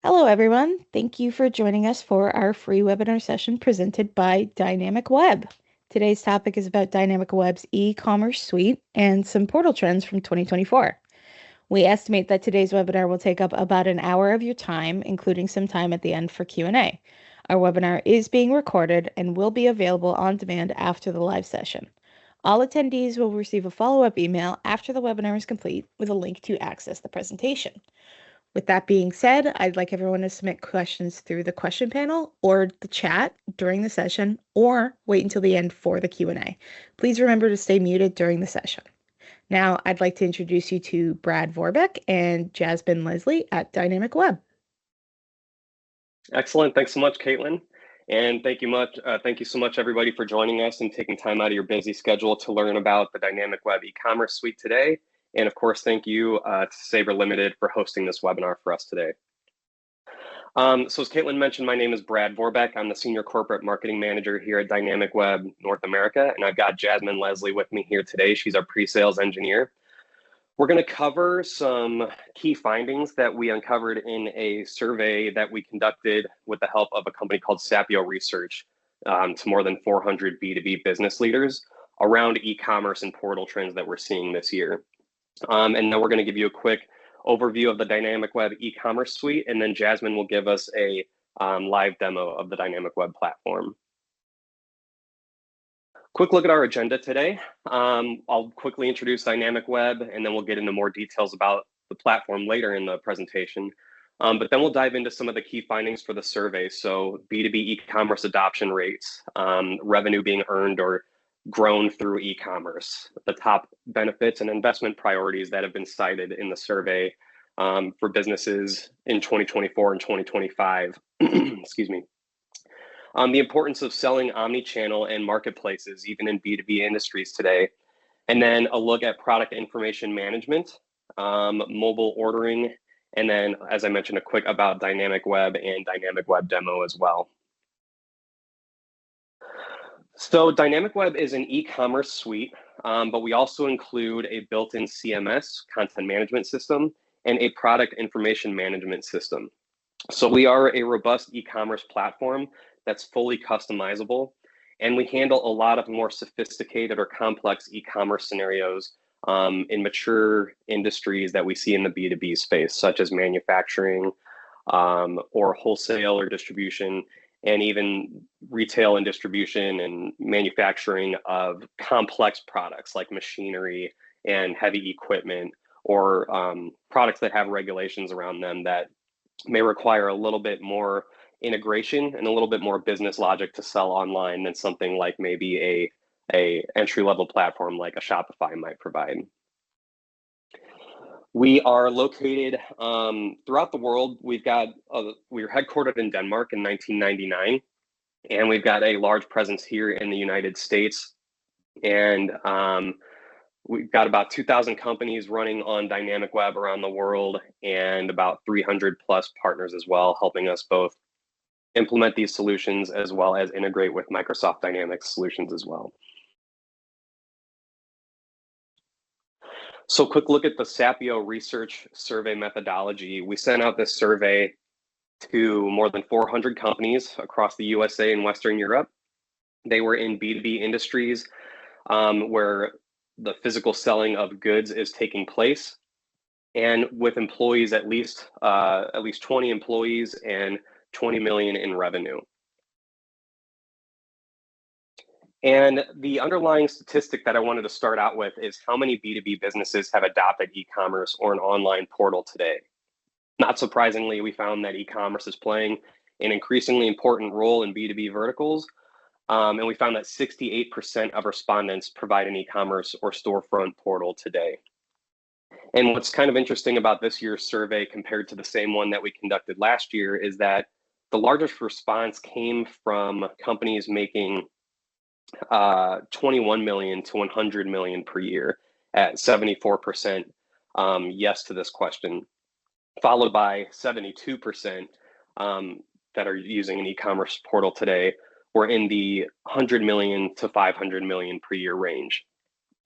Hello, everyone. Thank you for joining us for our free webinar session presented by DynamicWeb. Today's topic is about DynamicWeb's e-commerce suite and some portal trends from 2024. We estimate that today's webinar will take up about an hour of your time, including some time at the end for Q&A. Our webinar is being recorded and will be available on demand after the live session. All attendees will receive a follow-up email after the webinar is complete with a link to access the presentation. With that being said, I'd like everyone to submit questions through the question panel or the chat during the session, or wait until the end for the Q&A. Please remember to stay muted during the session. Now, I'd like to introduce you to Brad Vorbeck and Jasmine Leslie at DynamicWeb. Excellent. Thanks so much, Caitlin. And thank you so much, everybody, for joining us and taking time out of your busy schedule to learn about the DynamicWeb e-commerce suite today. And of course, thank you to Sabre Limited for hosting this webinar for us today. So as Caitlin mentioned, my name is Brad Vorbeck. I'm the Senior Corporate Marketing Manager here at DynamicWeb North America, and I've got Jasmine Leslie with me here today. She's our pre-sales engineer. We're going to cover some key findings that we uncovered in a survey that we conducted with the help of a company called Sapio Research to more than 400 B2B business leaders around e-commerce and portal trends that we're seeing this year. And then we're going to give you a quick overview of the DynamicWeb e-commerce suite, and then Jasmine will give us a live demo of the DynamicWeb platform. Quick look at our agenda today. I'll quickly introduce DynamicWeb, and then we'll get into more details about the platform later in the presentation. But then we'll dive into some of the key findings for the survey. So B2B e-commerce adoption rates, revenue being earned or grown through e-commerce, the top benefits and investment priorities that have been cited in the survey for businesses in 2024 and 2025. Excuse me. The importance of selling omni-channel and marketplaces, even in B2B industries today. And then a look at product information management, mobile ordering, and then, as I mentioned, a quick about DynamicWeb and DynamicWeb demo as well. So DynamicWeb is an e-commerce suite, but we also include a built-in CMS, content management system, and a product information management system. So we are a robust e-commerce platform that's fully customizable, and we handle a lot of more sophisticated or complex e-commerce scenarios in mature industries that we see in the B2B space, such as manufacturing or wholesale or distribution, and even retail and distribution and manufacturing of complex products like machinery and heavy equipment, or products that have regulations around them that may require a little bit more integration and a little bit more business logic to sell online than something like maybe a entry-level platform like a Shopify might provide. We are located throughout the world. We're headquartered in Denmark in 1999, and we've got a large presence here in the United States. And we've got about 2,000 companies running on DynamicWeb around the world, and about 300 plus partners as well, helping us both implement these solutions as well as integrate with Microsoft Dynamics solutions as well. So quick look at the Sapio Research survey methodology. We sent out this survey to more than 400 companies across the USA and Western Europe. They were in B2B industries where the physical selling of goods is taking place, and with employees at least 20 employees and 20 million in revenue. And the underlying statistic that I wanted to start out with is how many B2B businesses have adopted e-commerce or an online portal today. Not surprisingly, we found that e-commerce is playing an increasingly important role in B2B verticals. And we found that 68% of respondents provide an e-commerce or storefront portal today. And what's kind of interesting about this year's survey compared to the same one that we conducted last year is that the largest response came from companies making 21 million to 100 million per year at 74% yes to this question, followed by 72% that are using an e-commerce portal today, were in the 100 million to 500 million per year range.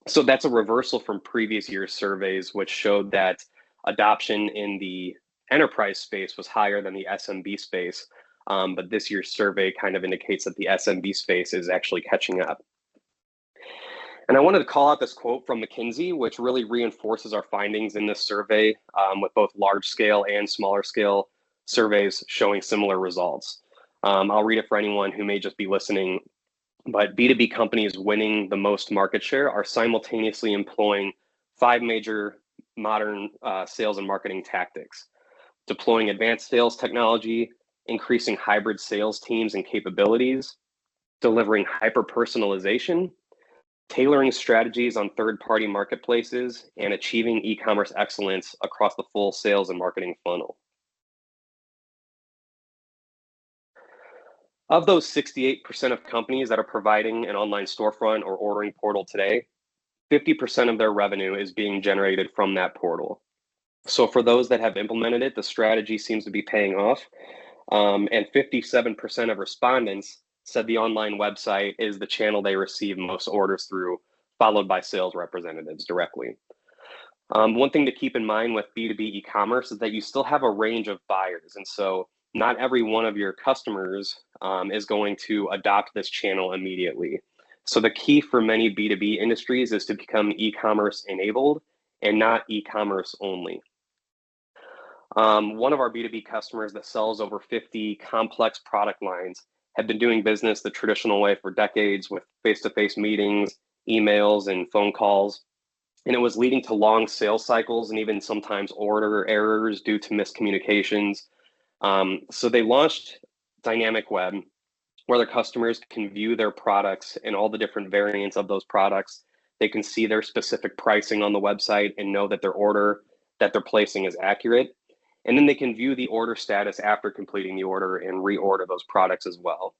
So that's a reversal from previous year's surveys, which showed that adoption in the enterprise space was higher than the SMB space. But this year's survey kind of indicates that the SMB space is actually catching up. And I wanted to call out this quote from McKinsey, which really reinforces our findings in this survey, with both large scale and smaller scale surveys showing similar results. I'll read it for anyone who may just be listening, but B2B companies winning the most market share are simultaneously employing 5 major modern sales and marketing tactics: deploying advanced sales technology, increasing hybrid sales teams and capabilities, delivering hyper-personalization, tailoring strategies on third-party marketplaces, and achieving e-commerce excellence across the full sales and marketing funnel. Of those 68% of companies that are providing an online storefront or ordering portal today, 50% of their revenue is being generated from that portal. So for those that have implemented it, the strategy seems to be paying off. And 57% of respondents said the online website is the channel they receive most orders through, followed by sales representatives directly. One thing to keep in mind with B2B e-commerce is that you still have a range of buyers. And so not every one of your customers is going to adopt this channel immediately. So the key for many B2B industries is to become e-commerce enabled and not e-commerce only. One of our B2B customers that sells over 50 complex product lines had been doing business the traditional way for decades with face-to-face meetings, emails, and phone calls. And it was leading to long sales cycles and even sometimes order errors due to miscommunications. So they launched DynamicWeb, where their customers can view their products and all the different variants of those products. They can see their specific pricing on the website and know that their order that they're placing is accurate. And then they can view the order status after completing the order and reorder those products as well.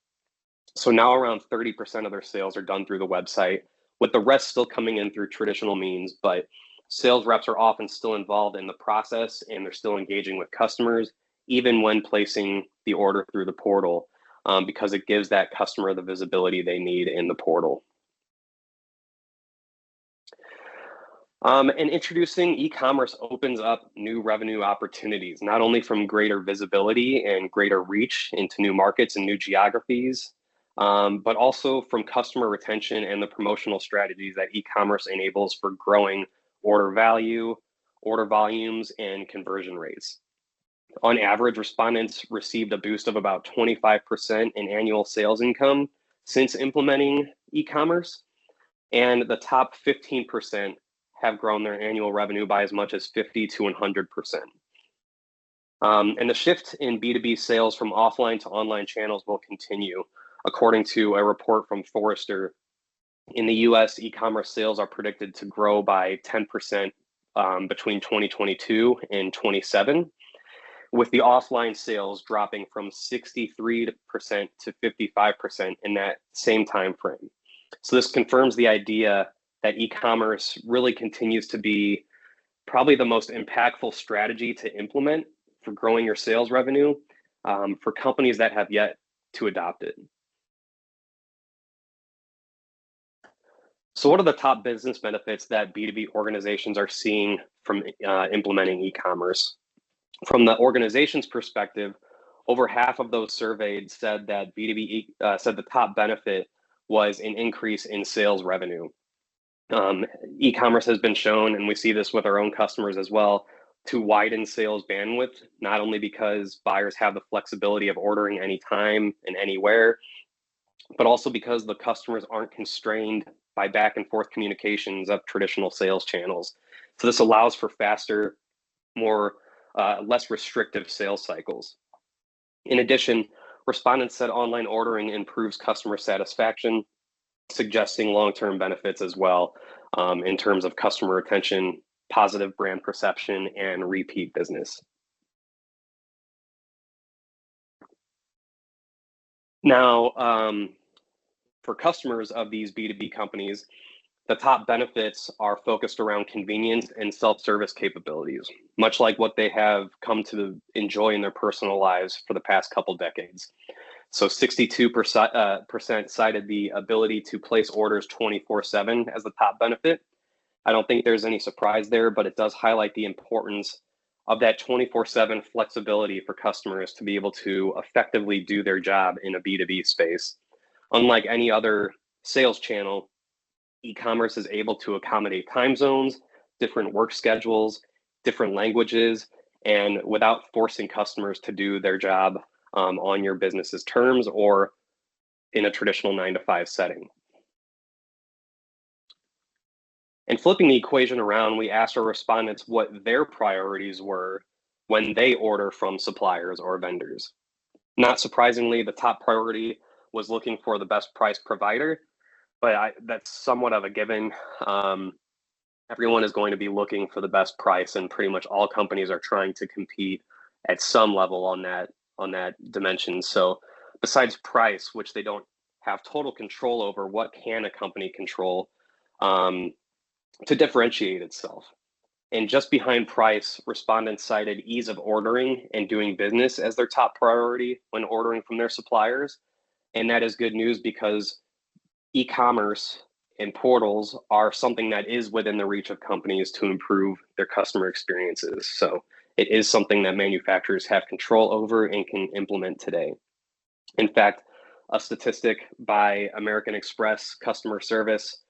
So now around 30% of their sales are done through the website, with the rest still coming in through traditional means. But sales reps are often still involved in the process and they're still engaging with customers, even when placing the order through the portal, because it gives that customer the visibility they need in the portal. And introducing e-commerce opens up new revenue opportunities, not only from greater visibility and greater reach into new markets and new geographies, but also from customer retention and the promotional strategies that e-commerce enables for growing order value, order volumes, and conversion rates. On average, respondents received a boost of about 25% in annual sales income since implementing e-commerce, and the top 15% have grown their annual revenue by as much as 50 to 100%. And the shift in B2B sales from offline to online channels will continue. According to a report from Forrester, in the US, e-commerce sales are predicted to grow by 10% between 2022 and 27, with the offline sales dropping from 63% to 55% in that same time frame. So this confirms the idea that e-commerce really continues to be probably the most impactful strategy to implement for growing your sales revenue for companies that have yet to adopt it. So what are the top business benefits that B2B organizations are seeing from implementing e-commerce? From the organization's perspective, over half of those surveyed said that said the top benefit was an increase in sales revenue. E-commerce has been shown, and we see this with our own customers as well, to widen sales bandwidth, not only because buyers have the flexibility of ordering anytime and anywhere, but also because the customers aren't constrained by back and forth communications of traditional sales channels. So this allows for faster, less restrictive sales cycles. In addition, respondents said online ordering improves customer satisfaction, suggesting long-term benefits as well in terms of customer retention, positive brand perception, and repeat business. Now, for customers of these B2B companies, the top benefits are focused around convenience and self-service capabilities, much like what they have come to enjoy in their personal lives for the past couple decades. So 62% cited the ability to place orders 24/7 as the top benefit. I don't think there's any surprise there, but it does highlight the importance of that 24/7 flexibility for customers to be able to effectively do their job in a B2B space. Unlike any other sales channel, e-commerce is able to accommodate time zones, different work schedules, different languages, and without forcing customers to do their job on your business's terms or in a traditional 9-to-5 setting. And flipping the equation around, we asked our respondents what their priorities were when they order from suppliers or vendors. Not surprisingly, the top priority was looking for the best price provider, but that's somewhat of a given. Everyone is going to be looking for the best price, and pretty much all companies are trying to compete at some level on that dimension. So besides price, which they don't have total control over, what can a company control to differentiate itself? And just behind price, respondents cited ease of ordering and doing business as their top priority when ordering from their suppliers. And that is good news because e-commerce and portals are something that is within the reach of companies to improve their customer experiences. So it is something that manufacturers have control over and can implement today. In fact, a statistic by American Express customer service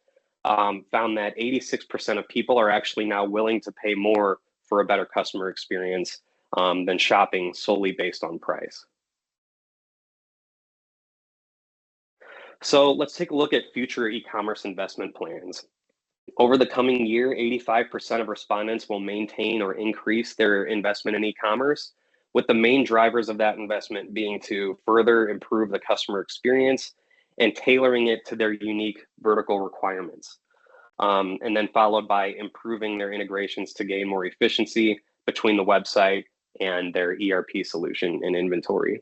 found that 86% of people are actually now willing to pay more for a better customer experience than shopping solely based on price. So let's take a look at future e-commerce investment plans. Over the coming year, 85% of respondents will maintain or increase their investment in e-commerce, with the main drivers of that investment being to further improve the customer experience and tailoring it to their unique vertical requirements. And then followed by improving their integrations to gain more efficiency between the website and their ERP solution and inventory.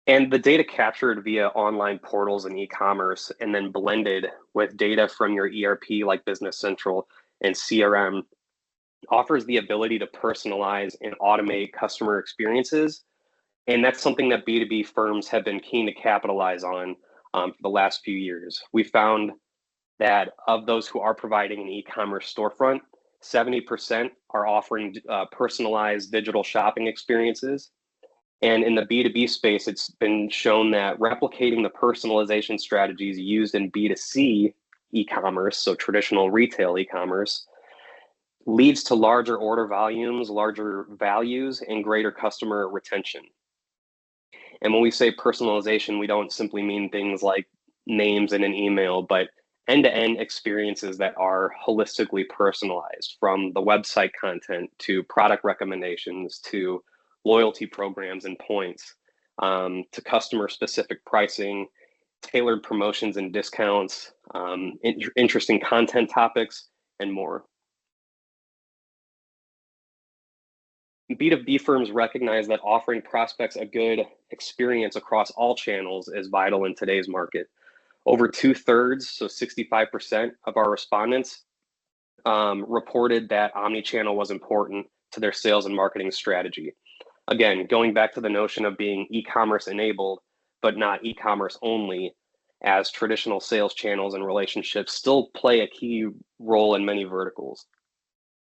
And the data captured via online portals and e-commerce and then blended with data from your ERP like Business Central and CRM offers the ability to personalize and automate customer experiences. And that's something that B2B firms have been keen to capitalize on for the last few years. We found that of those who are providing an e-commerce storefront, 70% are offering personalized digital shopping experiences. And in the B2B space, it's been shown that replicating the personalization strategies used in B2C e-commerce, so traditional retail e-commerce, leads to larger order volumes, larger values, and greater customer retention. And when we say personalization, we don't simply mean things like names in an email, but end-to-end experiences that are holistically personalized, from the website content to product recommendations to loyalty programs and points, to customer-specific pricing, tailored promotions and discounts, interesting content topics, and more. B2B firms recognize that offering prospects a good experience across all channels is vital in today's market. Over 2/3, so 65% of our respondents reported that omnichannel was important to their sales and marketing strategy. Again, going back to the notion of being e-commerce enabled, but not e-commerce only, as traditional sales channels and relationships still play a key role in many verticals.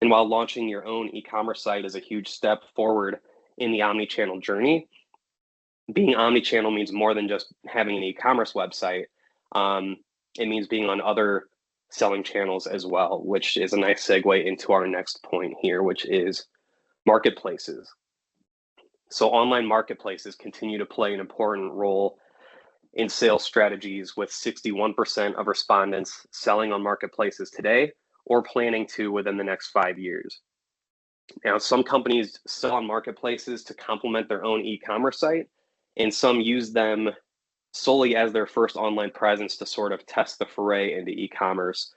And while launching your own e-commerce site is a huge step forward in the omnichannel journey, being omnichannel means more than just having an e-commerce website. It means being on other selling channels as well, which is a nice segue into our next point here, which is marketplaces. So online marketplaces continue to play an important role in sales strategies, with 61% of respondents selling on marketplaces today or planning to within the next 5 years. Now, some companies sell on marketplaces to complement their own e-commerce site, and some use them solely as their first online presence to sort of test the foray into e-commerce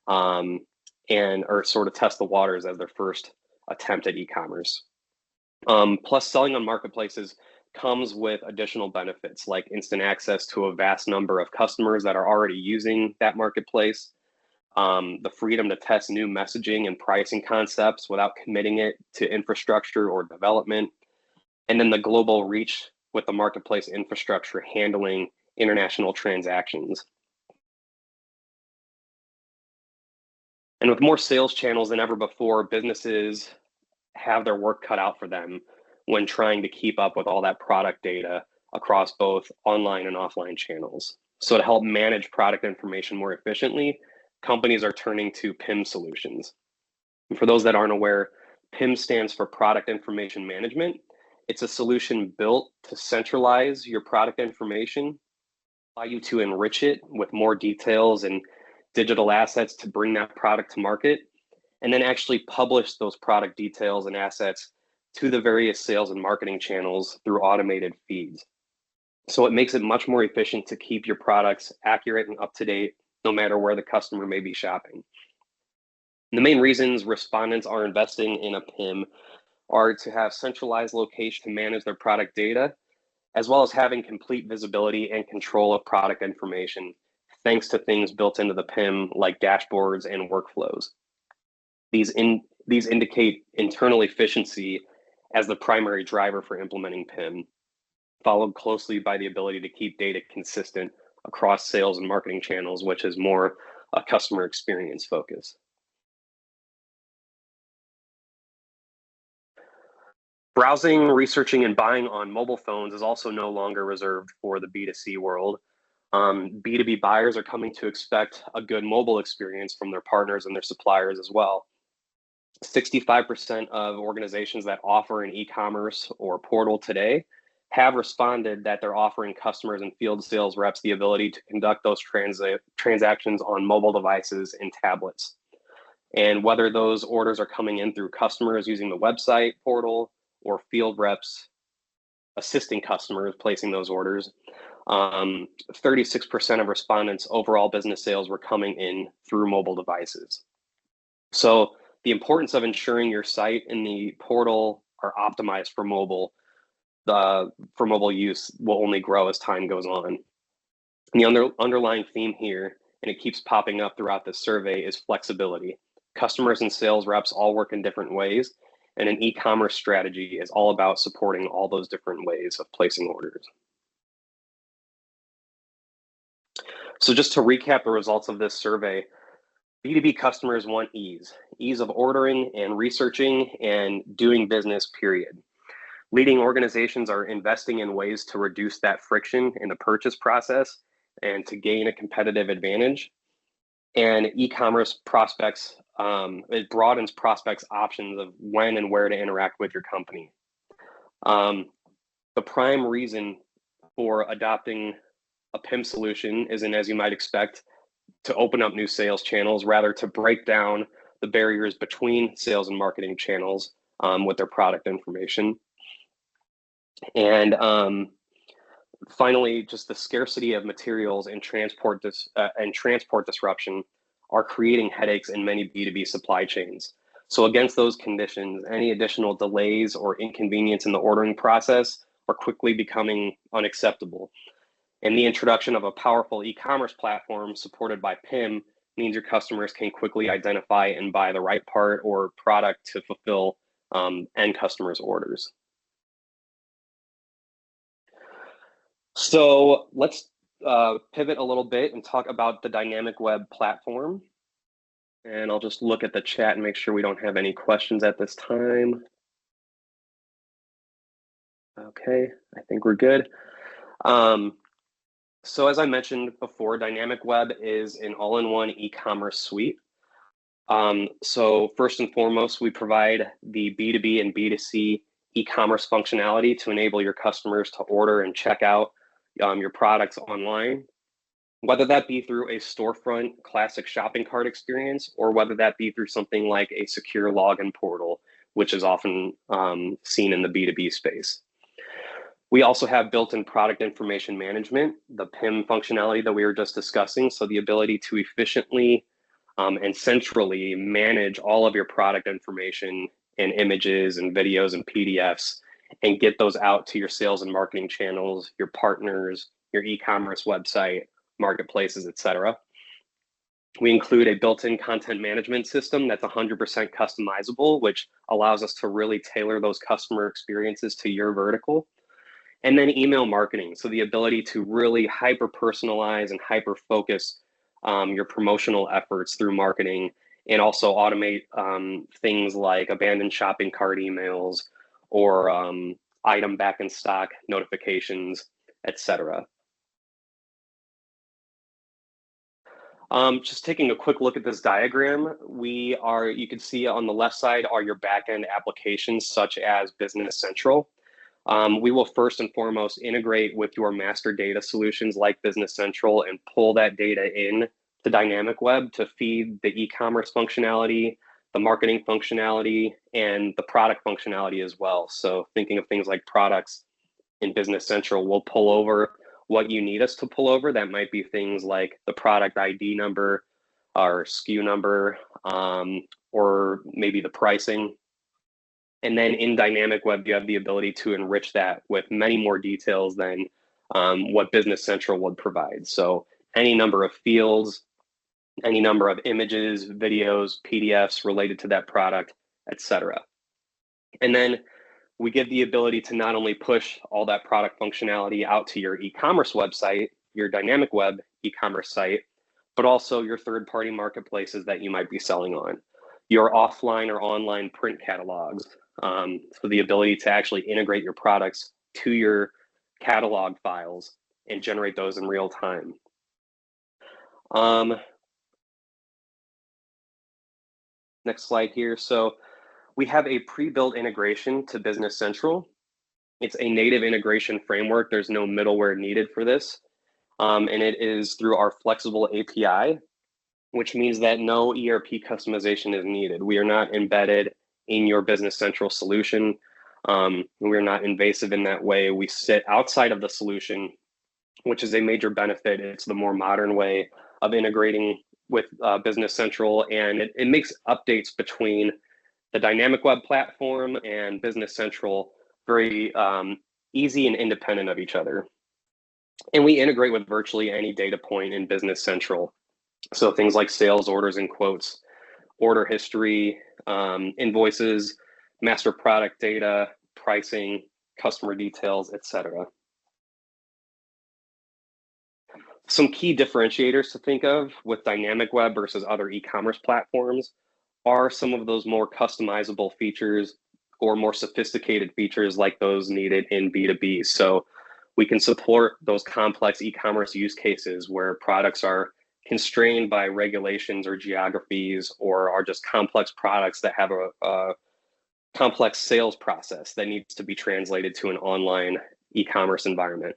or sort of test the waters as their first attempt at e-commerce. Plus, selling on marketplaces comes with additional benefits like instant access to a vast number of customers that are already using that marketplace, the freedom to test new messaging and pricing concepts without committing it to infrastructure or development, and then the global reach with the marketplace infrastructure handling international transactions. And with more sales channels than ever before, businesses have their work cut out for them when trying to keep up with all that product data across both online and offline channels. So to help manage product information more efficiently, companies are turning to PIM solutions. And for those that aren't aware, PIM stands for Product Information Management. It's a solution built to centralize your product information, allow you to enrich it with more details and digital assets to bring that product to market, and then actually publish those product details and assets to the various sales and marketing channels through automated feeds. So it makes it much more efficient to keep your products accurate and up to date, no matter where the customer may be shopping. And the main reasons respondents are investing in a PIM are to have centralized location to manage their product data, as well as having complete visibility and control of product information, thanks to things built into the PIM like dashboards and workflows. These indicate internal efficiency as the primary driver for implementing PIM, followed closely by the ability to keep data consistent across sales and marketing channels, which is more a customer experience focus. Browsing, researching, and buying on mobile phones is also no longer reserved for the B2C world. B2B buyers are coming to expect a good mobile experience from their partners and their suppliers as well. 65% of organizations that offer an e-commerce or portal today have responded that they're offering customers and field sales reps the ability to conduct those transactions on mobile devices and tablets. And whether those orders are coming in through customers using the website portal or field reps assisting customers placing those orders, 36% of respondents' overall business sales were coming in through mobile devices. So the importance of ensuring your site and the portal are optimized for mobile use will only grow as time goes on. And the underlying theme here, and it keeps popping up throughout the survey, is flexibility. Customers and sales reps all work in different ways, and an e-commerce strategy is all about supporting all those different ways of placing orders. So just to recap the results of this survey, B2B customers want ease of ordering and researching and doing business, period. Leading organizations are investing in ways to reduce that friction in the purchase process and to gain a competitive advantage. And e-commerce prospects, it broadens prospects' options of when and where to interact with your company. The prime reason for adopting a PIM solution isn't, as you might expect, to open up new sales channels, rather to break down the barriers between sales and marketing channels with their product information. And finally, just the scarcity of materials and transport disruption are creating headaches in many B2B supply chains. So against those conditions, any additional delays or inconvenience in the ordering process are quickly becoming unacceptable. And the introduction of a powerful e-commerce platform supported by PIM means your customers can quickly identify and buy the right part or product to fulfill end customers' orders. So let's pivot a little bit and talk about the DynamicWeb platform. And I'll just look at the chat and make sure we don't have any questions at this time. Okay, I think we're good. So as I mentioned before, DynamicWeb is an all-in-one e-commerce suite. So first and foremost, we provide the B2B and B2C e-commerce functionality to enable your customers to order and check out your products online, whether that be through a storefront classic shopping cart experience, or whether that be through something like a secure login portal, which is often seen in the B2B space. We also have built-in product information management, the PIM functionality that we were just discussing. So the ability to efficiently and centrally manage all of your product information and images and videos and PDFs and get those out to your sales and marketing channels, your partners, your e-commerce website, marketplaces, etc. We include a built-in content management system that's 100% customizable, which allows us to really tailor those customer experiences to your vertical. And then email marketing, so the ability to really hyper personalize and hyper focus your promotional efforts through marketing, and also automate things like abandoned shopping cart emails or item back in stock notifications, etc. Just taking a quick look at this diagram, you can see on the left side are your backend applications such as Business Central. We will first and foremost integrate with your master data solutions like Business Central and pull that data in to DynamicWeb to feed the e-commerce functionality, the marketing functionality, and the product functionality as well. So thinking of things like products in Business Central, we'll pull over what you need us to pull over. That might be things like the product ID number or SKU number, or maybe the pricing. And then in DynamicWeb, you have the ability to enrich that with many more details than what Business Central would provide. So any number of fields, any number of images, videos, PDFs related to that product, etc. And then we give the ability to not only push all that product functionality out to your e-commerce website, your DynamicWeb e-commerce site, but also your third-party marketplaces that you might be selling on, your offline or online print catalogs, so the ability to actually integrate your products to your catalog files and generate those in real time. Next slide here. So we have a pre-built integration to Business Central. It's a native integration framework. There's no middleware needed for this. And it is through our flexible API, which means that no ERP customization is needed. We are not embedded in your Business Central solution. We're not invasive in that way. We sit outside of the solution, which is a major benefit. It's the more modern way of integrating with Business Central, and it makes updates between the DynamicWeb platform and Business Central very easy and independent of each other. And we integrate with virtually any data point in Business Central. So things like sales orders and quotes, order history, invoices, master product data, pricing, customer details, etc. Some key differentiators to think of with DynamicWeb versus other e-commerce platforms are some of those more customizable features or more sophisticated features like those needed in B2B. So we can support those complex e-commerce use cases where products are constrained by regulations or geographies, or are just complex products that have a complex sales process that needs to be translated to an online e-commerce environment.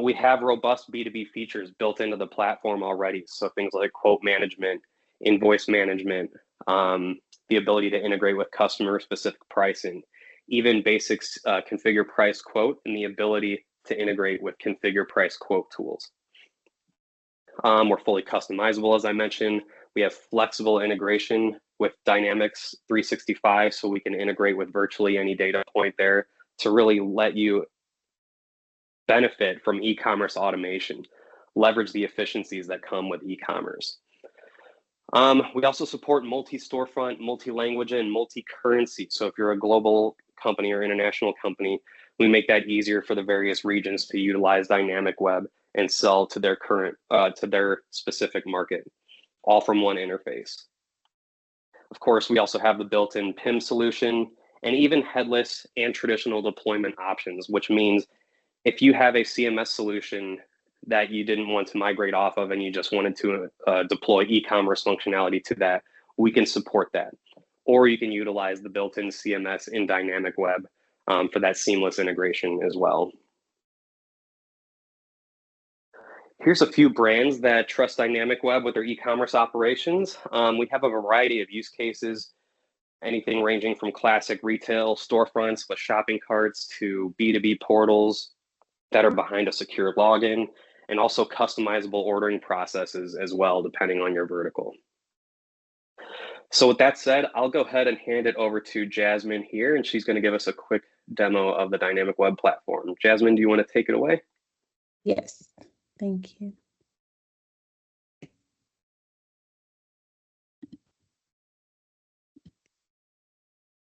We have robust B2B features built into the platform already. So things like quote management, invoice management, the ability to integrate with customer specific pricing, even basics configure price quote, and the ability to integrate with configure price quote tools. We're fully customizable, as I mentioned. We have flexible integration with Dynamics 365, so we can integrate with virtually any data point there to really let you benefit from e-commerce automation, leverage the efficiencies that come with e-commerce. We also support multi-storefront, multi-language, and multi-currency. So if you're a global company or international company, we make that easier for the various regions to utilize DynamicWeb and sell to their to their specific market, all from one interface. Of course, we also have the built-in PIM solution and even headless and traditional deployment options, which means if you have a CMS solution that you didn't want to migrate off of and you just wanted to deploy e-commerce functionality to that, we can support that. Or you can utilize the built-in CMS in DynamicWeb for that seamless integration as well. Here's a few brands that trust DynamicWeb with their e-commerce operations. We have a variety of use cases, anything ranging from classic retail storefronts with shopping carts to B2B portals that are behind a secure login, and also customizable ordering processes as well, depending on your vertical. So with that said, I'll go ahead and hand it over to Jasmine here, and she's going to give us a quick demo of the DynamicWeb platform. Jasmine, do you want to take it away? Yes, thank you.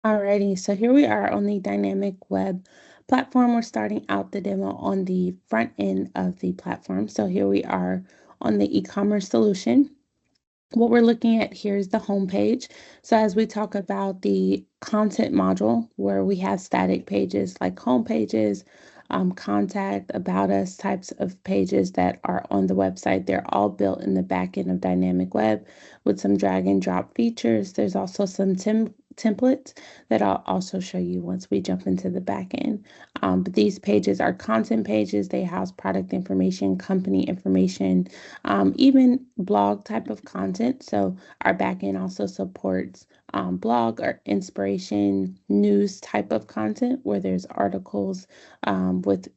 Alrighty, so here we are on the Dynamic Web platform. We're starting out the demo on the front end of the platform. So here we are on the e-commerce solution. What we're looking at here is the home page. So as we talk about the content module, where we have static pages like home pages, contact, about us types of pages that are on the website, they're all built in the back end of Dynamic Web with some drag and drop features. There's also some templates that I'll also show you once we jump into the back end. But these pages are content pages. They house product information, company information, even blog type of content. So our backend also supports blog or inspiration news type of content where there's articles with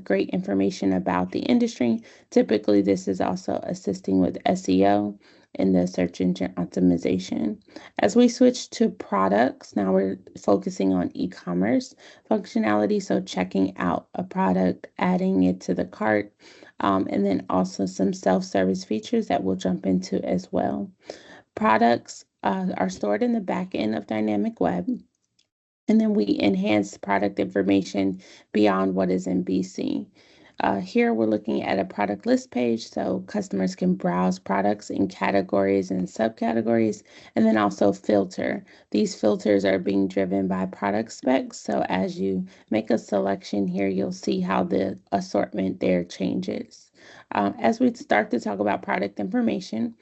great information about the industry. Typically, this is also assisting with SEO in the search engine optimization. As we switch to products, now we're focusing on e-commerce functionality. So checking out a product, adding it to the cart, and then also some self-service features that we'll jump into as well. Products are stored in the back end of Dynamic Web, and then we enhance product information beyond what is in BC. Here we're looking at a product list page so customers can browse products in categories and subcategories, and then also filter. These filters are being driven by product specs. So as you make a selection here, you'll see how the assortment there changes. As we start to talk about product information,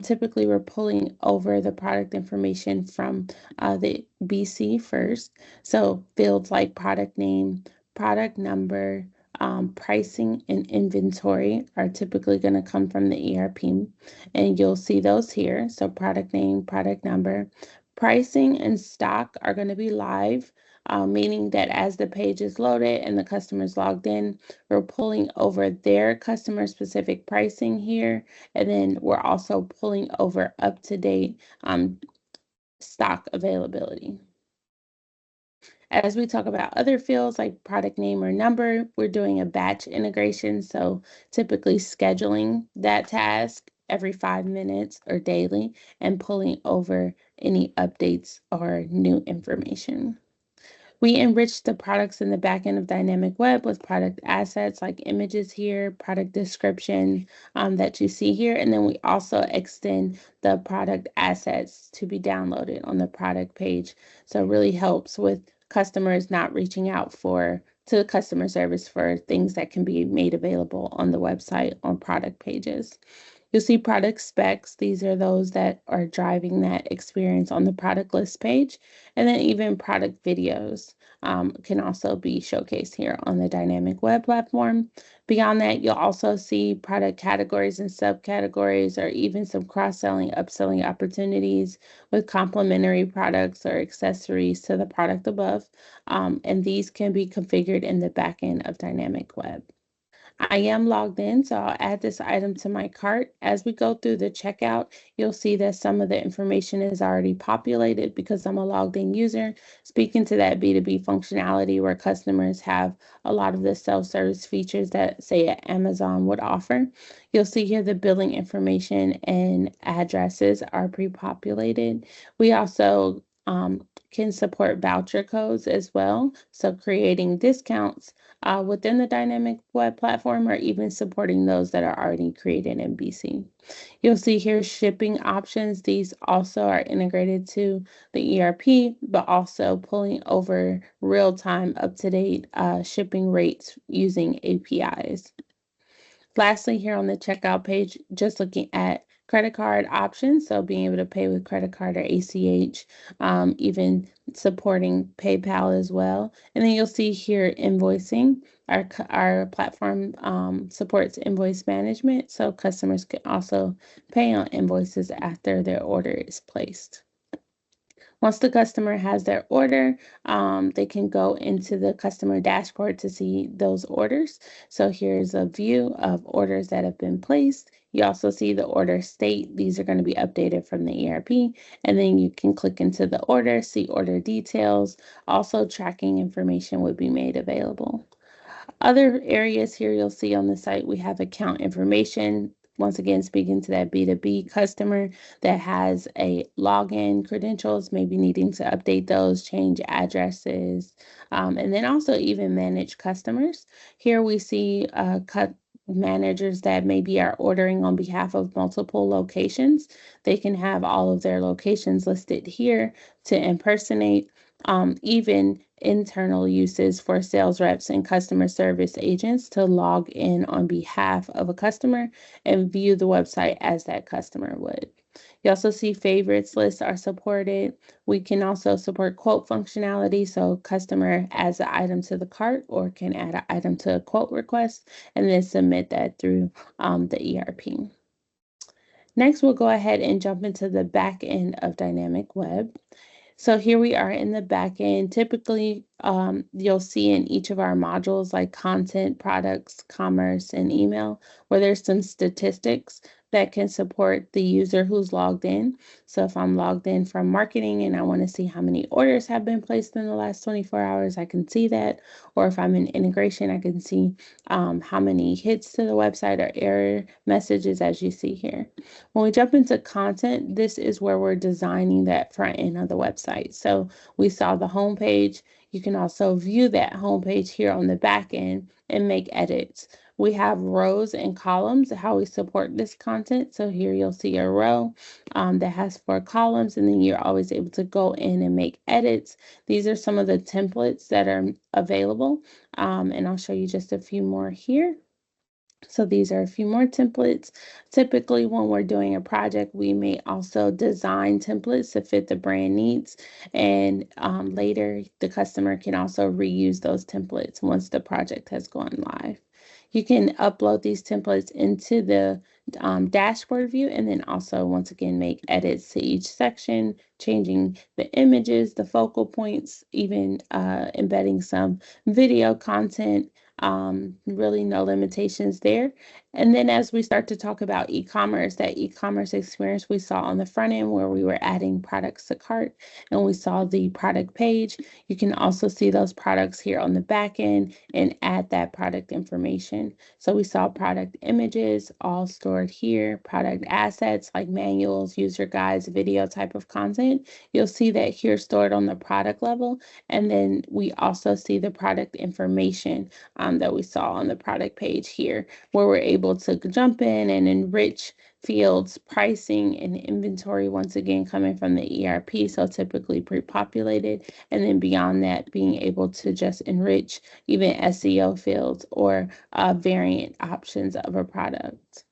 typically we're pulling over the product information from the BC first. So fields like product name, product number, pricing and inventory are typically going to come from the ERP, and you'll see those here. So product name, product number, pricing and stock are going to be live, meaning that as the page is loaded and the customer's logged in, we're pulling over their customer specific pricing here, and then we're also pulling over up-to-date stock availability. As we talk about other fields like product name or number, we're doing a batch integration. So typically scheduling that task every 5 minutes or daily and pulling over any updates or new information. We enrich the products in the backend of Dynamic Web with product assets like images here, product description that you see here, and then we also extend the product assets to be downloaded on the product page. So it really helps with customers not reaching out to customer service for things that can be made available on the website on product pages. You'll see product specs. These are those that are driving that experience on the product list page. And then even product videos can also be showcased here on the Dynamic Web platform. Beyond that, you'll also see product categories and subcategories, or even some cross-selling, upselling opportunities with complementary products or accessories to the product above. And these can be configured in the backend of Dynamic Web. I am logged in, so I'll add this item to my cart. As we go through the checkout, you'll see that some of the information is already populated because I'm a logged in user, speaking to that B2B functionality where customers have a lot of the self-service features that, say, Amazon would offer. You'll see here the billing information and addresses are pre-populated. We also can support voucher codes as well, so creating discounts within the Dynamic Web platform, or even supporting those that are already created in BC. You'll see here shipping options. These also are integrated to the ERP, but also pulling over real-time, up-to-date shipping rates using APIs. Lastly, here on the checkout page, just looking at credit card options, so being able to pay with credit card or ACH, even supporting PayPal as well. And then you'll see here invoicing. Our platform supports invoice management, so customers can also pay on invoices after their order is placed. Once the customer has their order, they can go into the customer dashboard to see those orders. So here's a view of orders that have been placed. You also see the order state. These are going to be updated from the ERP. And then you can click into the order, see order details. Also, tracking information would be made available. Other areas here you'll see on the site, we have account information, once again, speaking to that B2B customer that has a login credentials, maybe needing to update those, change addresses, and then also even manage customers. Here we see managers that maybe are ordering on behalf of multiple locations. They can have all of their locations listed here to impersonate even internal uses for sales reps and customer service agents to log in on behalf of a customer and view the website as that customer would. You also see favorites lists are supported. We can also support quote functionality, so customer adds an item to the cart or can add an item to a quote request and then submit that through the ERP. Next, we'll go ahead and jump into the back end of Dynamic Web. So here we are in the back end. Typically, you'll see in each of our modules like content, products, commerce, and email, where there's some statistics that can support the user who's logged in. So if I'm logged in from marketing and I want to see how many orders have been placed in the last 24 hours, I can see that. Or if I'm in integration, I can see how many hits to the website or error messages, as you see here. When we jump into content, this is where we're designing that front end of the website. So we saw the home page. You can also view that home page here on the back end and make edits. We have rows and columns, how we support this content. So here you'll see a row that has 4 columns, and then you're always able to go in and make edits. These are some of the templates that are available, and I'll show you just a few more here. So these are a few more templates. Typically, when we're doing a project, we may also design templates to fit the brand needs. And later, the customer can also reuse those templates once the project has gone live. You can upload these templates into the dashboard view and then also, once again, make edits to each section, changing the images, the focal points, even embedding some video content. Really no limitations there. And then as we start to talk about e-commerce, that e-commerce experience we saw on the front end where we were adding products to cart and we saw the product page, you can also see those products here on the back end and add that product information. So we saw product images all stored here, product assets like manuals, user guides, video type of content. You'll see that here stored on the product level. And then we also see the product information that we saw on the product page here, where we're able to jump in and enrich fields, pricing, and inventory, once again, coming from the ERP, so typically pre-populated, and then beyond that, being able to just enrich even SEO fields or variant options of a product.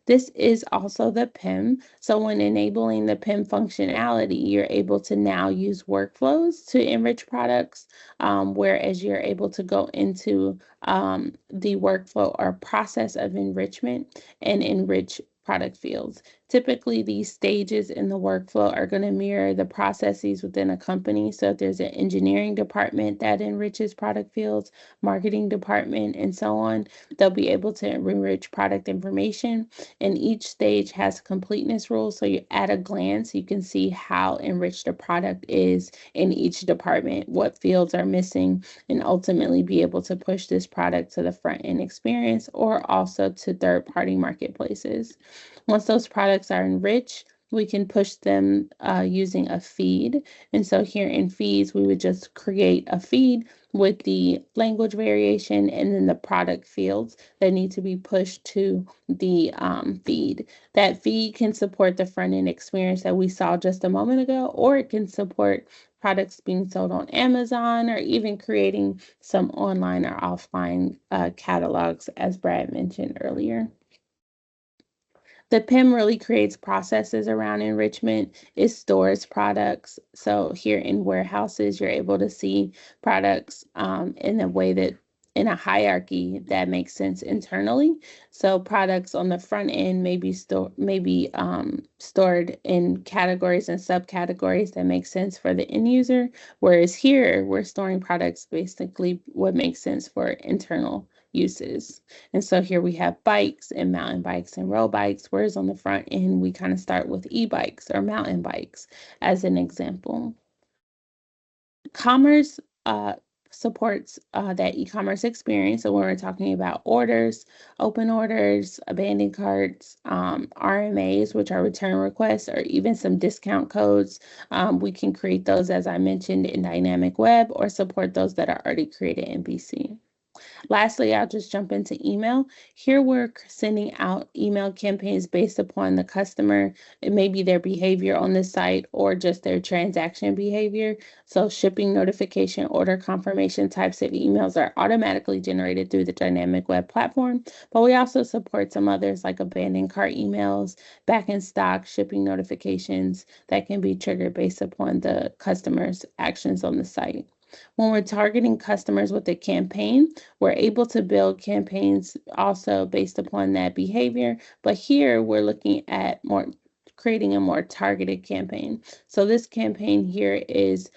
This is also the PIM. So when enabling the PIM functionality, you're able to now use workflows to enrich products, whereas you're able to go into the workflow or process of enrichment and enrich product fields. Typically, these stages in the workflow are going to mirror the processes within a company. So if there's an engineering department that enriches product fields, marketing department, and so on, they'll be able to enrich product information. And each stage has completeness rules. So you at a glance, you can see how enriched a product is in each department, what fields are missing, and ultimately be able to push this product to the front end experience or also to third-party marketplaces. Once those products are enriched, we can push them using a feed. And so here in feeds, we would just create a feed with the language variation and then the product fields that need to be pushed to the feed. That feed can support the front end experience that we saw just a moment ago, or it can support products being sold on Amazon or even creating some online or offline catalogs, as Brad mentioned earlier. The PIM really creates processes around enrichment. It stores products. So here in warehouses, you're able to see products in a way that in a hierarchy that makes sense internally. So products on the front end may be stored in categories and subcategories that make sense for the end user. Whereas here, we're storing products basically what makes sense for internal uses. And so here we have bikes and mountain bikes and road bikes, whereas on the front end, we kind of start with e-bikes or mountain bikes as an example. Commerce supports that e-commerce experience. So when we're talking about orders, open orders, abandoned carts, RMAs, which are return requests, or even some discount codes, we can create those, as I mentioned, in Dynamic Web, or support those that are already created in BC. Lastly, I'll just jump into email. Here we're sending out email campaigns based upon the customer. It may be their behavior on the site or just their transaction behavior. So shipping notification, order confirmation types of emails are automatically generated through the Dynamic Web platform. But we also support some others like abandoned cart emails, back in stock, shipping notifications that can be triggered based upon the customer's actions on the site. When we're targeting customers with a campaign, we're able to build campaigns also based upon that behavior. But here we're looking at creating a more targeted campaign. So this campaign here is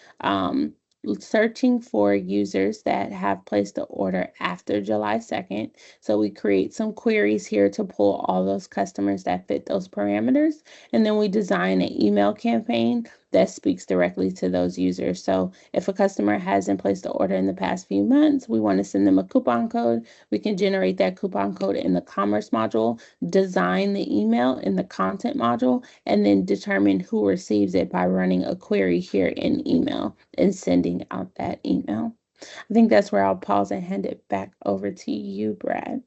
searching for users that have placed the order after July 2nd. So we create some queries here to pull all those customers that fit those parameters. And then we design an email campaign that speaks directly to those users. So if a customer hasn't placed the order in the past few months, we want to send them a coupon code. We can generate that coupon code in the commerce module, design the email in the content module, and then determine who receives it by running a query here in email and sending out that email. I think that's where I'll pause and hand it back over to you, Brad.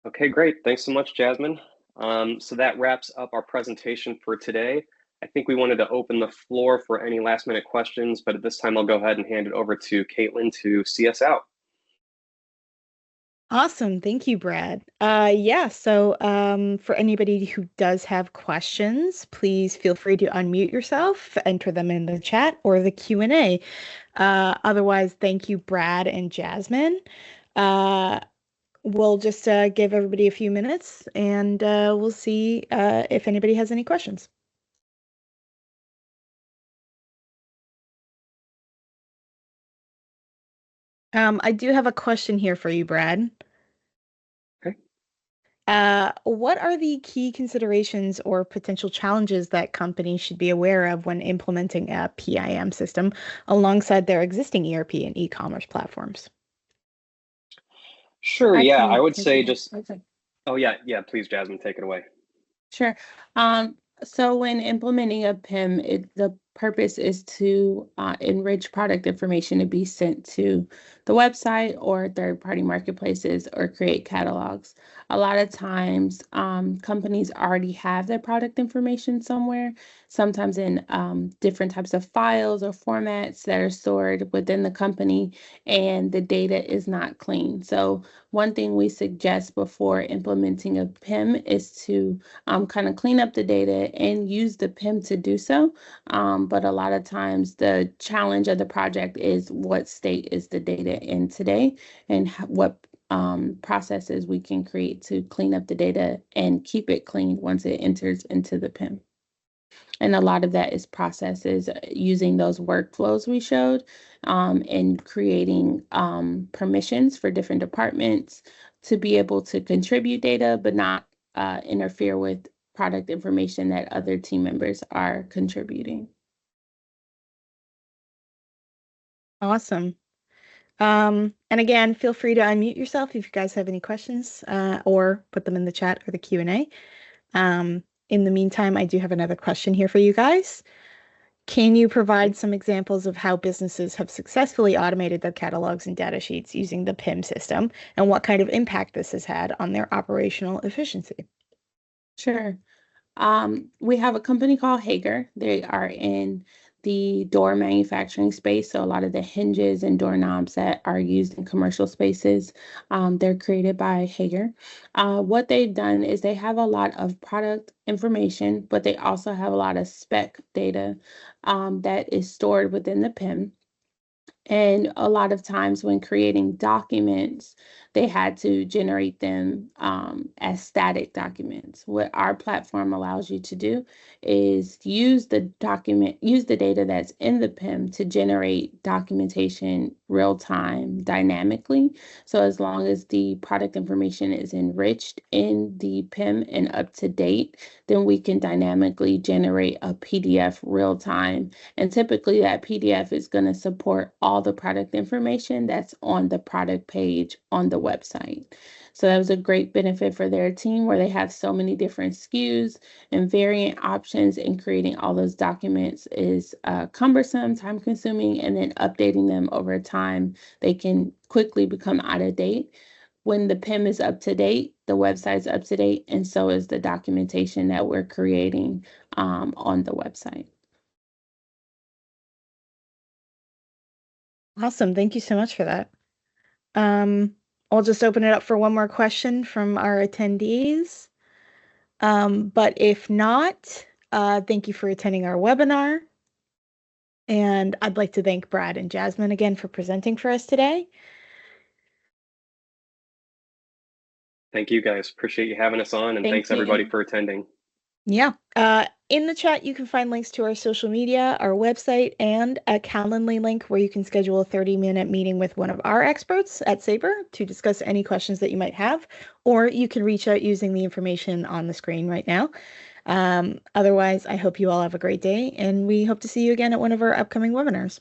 Okay, great. Thanks so much, Jasmine. So that wraps up our presentation for today. I think we wanted to open the floor for any last minute questions, but at this time, I'll go ahead and hand it over to Caitlin to see us out. Awesome. Thank you, Brad. So for anybody who does have questions, please feel free to unmute yourself, enter them in the chat or the Q&A. Otherwise, thank you, Brad and Jasmine. We'll just give everybody a few minutes and we'll see if anybody has any questions. I do have a question here for you, Brad. Okay. What are the key considerations or potential challenges that companies should be aware of when implementing a PIM system alongside their existing ERP and e-commerce platforms? Sure. Yeah, I would say just. Okay. Oh yeah, please, Jasmine, take it away. Sure. So when implementing a PIM, the purpose is to enrich product information to be sent to the website or third-party marketplaces or create catalogs. A lot of times, companies already have their product information somewhere, sometimes in different types of files or formats that are stored within the company, and the data is not clean. So one thing we suggest before implementing a PIM is to kind of clean up the data and use the PIM to do so. But a lot of times the challenge of the project is what state is the data in today and what processes we can create to clean up the data and keep it clean once it enters into the PIM. And a lot of that is processes using those workflows we showed and creating permissions for different departments to be able to contribute data, but not interfere with product information that other team members are contributing. Awesome. And again, feel free to unmute yourself if you guys have any questions or put them in the chat or the Q&A. In the meantime, I do have another question here for you guys. Can you provide some examples of how businesses have successfully automated their catalogs and data sheets using the PIM system and what kind of impact this has had on their operational efficiency? Sure. We have a company called Hager. They are in the door manufacturing space. So a lot of the hinges and doorknobs that are used in commercial spaces, they're created by Hager. What they've done is they have a lot of product information, but they also have a lot of spec data that is stored within the PIM. And a lot of times when creating documents, they had to generate them as static documents. What our platform allows you to do is use the data that's in the PIM to generate documentation real time dynamically. So as long as the product information is enriched in the PIM and up to date, then we can dynamically generate a PDF real time. And typically that PDF is going to support all the product information that's on the product page on the website. So that was a great benefit for their team where they have so many different SKUs and variant options, and creating all those documents is cumbersome, time consuming, and then updating them over time, they can quickly become out of date. When the PIM is up to date, the website's up to date, and so is the documentation that we're creating on the website. Awesome. Thank you so much for that. I'll just open it up for one more question from our attendees. But if not, thank you for attending our webinar. And I'd like to thank Brad and Jasmine again for presenting for us today. Thank you guys. Appreciate you having us on, and thanks everybody for attending. Yeah. In the chat, you can find links to our social media, our website, and a Calendly link where you can schedule a 30-minute meeting with one of our experts at Sabre to discuss any questions that you might have, or you can reach out using the information on the screen right now. Otherwise, I hope you all have a great day, and we hope to see you again at one of our upcoming webinars.